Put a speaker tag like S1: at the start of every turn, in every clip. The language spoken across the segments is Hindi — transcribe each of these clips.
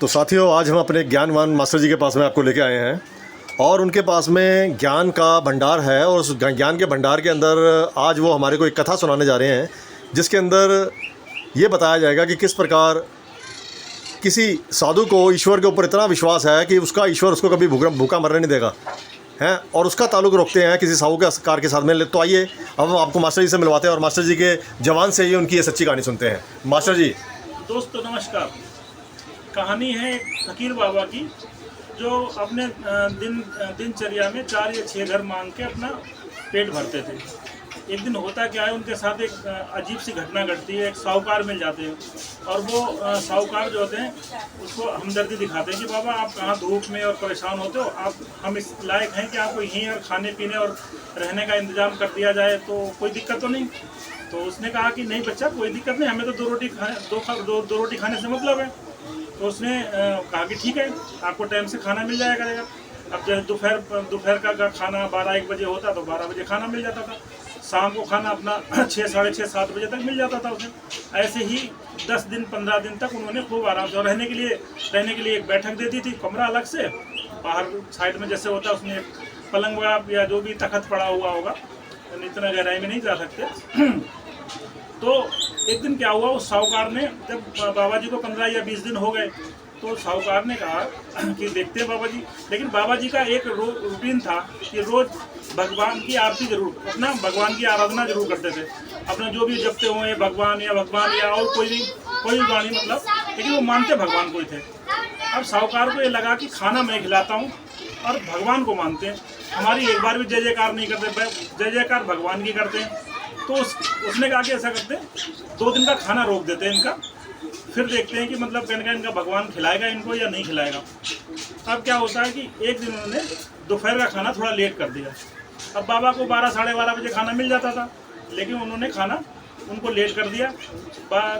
S1: तो साथियों, आज हम अपने ज्ञानवान मास्टर जी के पास में आपको लेके आए हैं और उनके पास में ज्ञान का भंडार है और उस ज्ञान के भंडार के अंदर आज वो हमारे को एक कथा सुनाने जा रहे हैं, जिसके अंदर ये बताया जाएगा कि किस प्रकार किसी साधु को ईश्वर के ऊपर इतना विश्वास है कि उसका ईश्वर उसको कभी भूखा मरने नहीं देगा हैं, और उसका ताल्लुक़ रोकते हैं किसी साहूकार के साथ में। तो आइए अब हम आपको मास्टर जी से मिलवाते हैं और मास्टर जी के जवान से ही उनकी ये सच्ची कहानी सुनते हैं। मास्टर जी।
S2: दोस्तों नमस्कार। कहानी है एक फकीर बाबा की, जो अपने दिनचर्या में 4 या 6 घर मांग के अपना पेट भरते थे। एक दिन होता क्या है, उनके साथ एक अजीब सी घटना घटती है। एक साहूकार मिल जाते हैं और वो साहूकार जो होते हैं उसको हमदर्दी दिखाते हैं कि बाबा आप कहाँ धूप में और परेशान होते हो, आप हम इस लायक हैं कि आपको यहीं और खाने पीने और रहने का इंतजाम कर दिया जाए, तो कोई दिक्कत तो नहीं। तो उसने कहा कि नहीं बच्चा, कोई दिक्कत नहीं, हमें तो दो रोटी खाने से मतलब है। तो उसने कहा कि ठीक है, आपको टाइम से खाना मिल जाया करेगा। अब जैसे दोपहर का खाना 12-1 बजे होता तो 12 बजे खाना मिल जाता था। शाम को खाना अपना 6, साढ़े 6, 7 बजे तक मिल जाता था उसे। ऐसे ही 10 दिन 15 दिन तक उन्होंने खूब आराम से, और रहने के लिए एक बैठक दे दी थी, कमरा अलग से। बाहर साइड में जैसे होता है उसमें एक पलंग वगैरह या जो भी तखत पड़ा हुआ होगा, इतना गहराई में नहीं जा सकते। तो एक दिन क्या हुआ, उस साहूकार ने, जब बाबा जी को 15 या 20 दिन हो गए, तो साहूकार ने कहा कि देखते हैं बाबा जी। लेकिन बाबा जी का एक रूटीन था कि रोज़ भगवान की आरती जरूर, अपना भगवान की आराधना जरूर करते थे। अपना जो भी जपते हुए भगवान या और कोई भी वाणी, मतलब, लेकिन वो मानते भगवान को ही थे। अब साहूकार को ये लगा कि खाना मैं खिलाता हूँ और भगवान को मानते हैं, हमारी एक बार भी जय जयकार नहीं करते, जय जयकार भगवान की करते हैं। तो उसने कहा कि ऐसा करते हैं, 2 दिन का खाना रोक देते हैं इनका, फिर देखते हैं कि मतलब कहने का इनका भगवान खिलाएगा इनको या नहीं खिलाएगा। अब क्या होता है कि एक दिन उन्होंने दोपहर का खाना थोड़ा लेट कर दिया। अब बाबा को 12, साढ़े 12 बजे खाना मिल जाता था, लेकिन उन्होंने खाना उनको लेट कर दिया।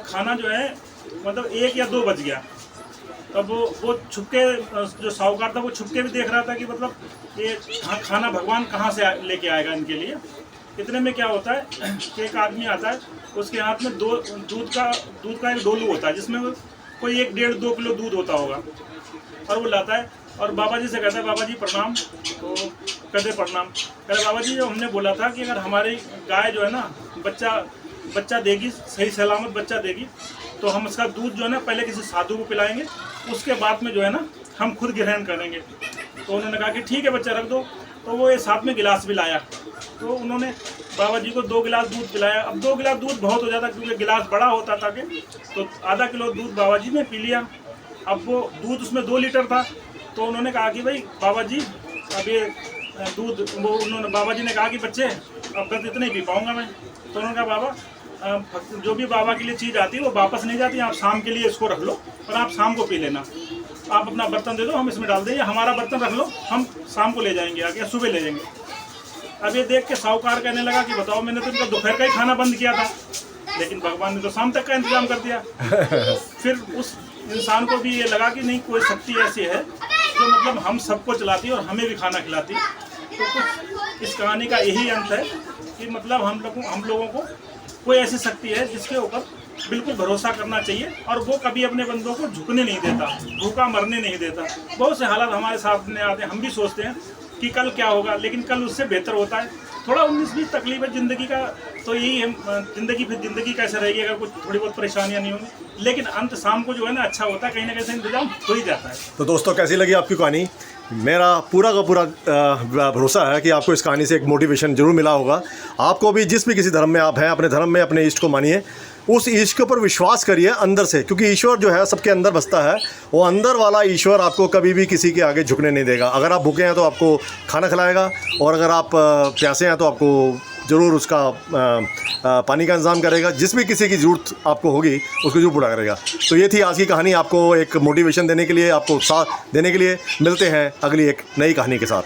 S2: खाना जो है मतलब 1 या 2 बज गया। अब वो छुपके, जो साहूकार था वो छुपके भी देख रहा था कि मतलब ये खाना भगवान कहाँ से लेके आएगा इनके लिए। इतने में क्या होता है कि एक आदमी आता है, उसके हाथ में दूध का एक डोलू होता है, जिसमें कोई 1-1.5-2 किलो दूध होता होगा, और वो लाता है और बाबा जी से कहता है, बाबा जी प्रणाम। तो कहते प्रणाम। कहते बाबा जी, जो हमने बोला था कि अगर हमारी गाय जो है ना बच्चा देगी, सही सलामत बच्चा देगी, तो हम उसका दूध जो है ना पहले किसी साधु को पिलाएंगे, उसके बाद में जो है ना हम खुद ग्रहण करेंगे। तो उन्होंने कहा कि ठीक है बच्चा, रख दो। तो वो एक साथ में गिलास भी लाया, तो उन्होंने बाबा जी को 2 गिलास दूध पिलाया। अब 2 गिलास दूध बहुत हो जाता, क्योंकि गिलास बड़ा होता था कि, तो आधा किलो दूध बाबा जी ने पी लिया। अब वो दूध उसमें 2 लीटर था। तो उन्होंने कहा कि भाई बाबा जी, अब ये दूध, बाबा जी ने कहा कि बच्चे, अब बस इतने ही पी पाऊँगा मैं। तो उन्होंने कहा बाबा, जो भी बाबा के लिए चीज़ आती है वो वापस नहीं जाती, आप शाम के लिए इसको रख लो और आप शाम को पी लेना। आप अपना बर्तन दे दो, हम इसमें डाल देंगे, हमारा बर्तन रख लो, हम शाम को ले जाएंगे आगे, सुबह ले जाएंगे। अब ये देख के साहूकार कहने लगा कि बताओ, मैंने तो इनका दोपहर का ही खाना बंद किया था, लेकिन भगवान ने तो शाम तक का इंतजाम कर दिया। फिर उस इंसान को भी ये लगा कि नहीं, कोई शक्ति ऐसी है जो मतलब हम सबको चलाती है और हमें भी खाना खिलाती है। तो कुछ इस कहानी का यही अंत है कि मतलब हम लोगों को कोई ऐसी शक्ति है जिसके ऊपर बिल्कुल भरोसा करना चाहिए, और वो कभी अपने बंदों को झुकने नहीं देता, भूखा मरने नहीं देता। बहुत से हालात हमारे सामने आते हैं, हम भी सोचते हैं कि कल क्या होगा, लेकिन कल उससे बेहतर होता है। थोड़ा 19-20 तकलीफ है ज़िंदगी का, तो यही है ज़िंदगी कैसे रहेगी अगर कुछ थोड़ी बहुत परेशानियां नहीं होंगी, लेकिन अंत शाम को जो है ना अच्छा होता है, कहीं ना कहीं से इंतजाम हो ही जाता है।
S1: तो दोस्तों, कैसी लगी आपकी कहानी? मेरा पूरा का पूरा भरोसा है कि आपको इस कहानी से एक मोटिवेशन जरूर मिला होगा। आपको भी जिस भी किसी धर्म में आप हैं, अपने धर्म में अपने इष्ट को मानिए, उस ईश्वर के ऊपर विश्वास करिए अंदर से, क्योंकि ईश्वर जो है सबके अंदर बसता है। वो अंदर वाला ईश्वर आपको कभी भी किसी के आगे झुकने नहीं देगा। अगर आप भूखे हैं तो आपको खाना खिलाएगा, और अगर आप प्यासे हैं तो आपको ज़रूर उसका पानी का इंतज़ाम करेगा। जिस भी किसी की ज़रूरत आपको होगी उसको ज़रूर पूरा करेगा। तो ये थी आज की कहानी, आपको एक मोटिवेशन देने के लिए, आपको उत्साह देने के लिए। मिलते हैं अगली एक नई कहानी के साथ।